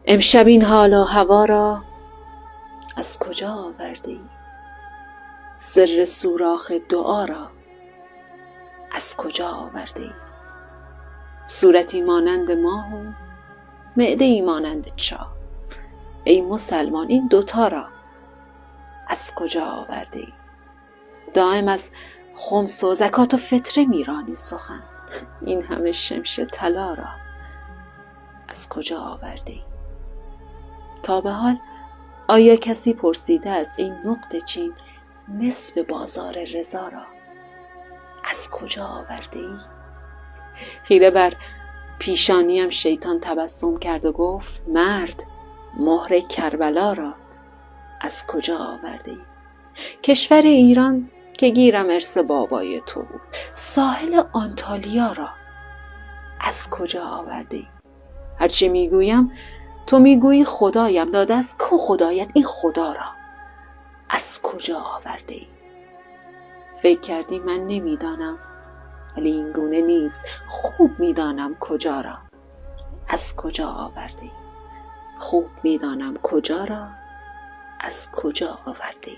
امشب این حال و هوا را از کجا آورده ای؟ سر سوراخ دعا را از کجا آورده ای؟ صورتی مانند ماه و معده‌ای مانند چاه، ای مسلمان این دوتا را از کجا آورده ای؟ دائم از خمس و زکات و فطره میرانی سخن، این همه شمش طلا را از کجا آورده ای؟ تا به حال آیا کسی پرسیده از این نقطه چین نصف بازار رضا را از کجا آورده ای؟ خیره بر پیشانیم شیطان تبسم کرد و گفت مرد مهر کربلا را از کجا آورده ای؟ کشور ایران که گیرم ارث بابای تو بود، ساحل آنتالیا را از کجا آورده ای؟ هرچی میگویم تو میگویی خدایم داده از کو خدایت این خدا را از کجا آورده ای؟ فکر کردی من نمیدانم، ولی این گونه نیست، خوب میدانم کجا را از کجا آورده ای. خوب میدانم کجا را از کجا آورده ای.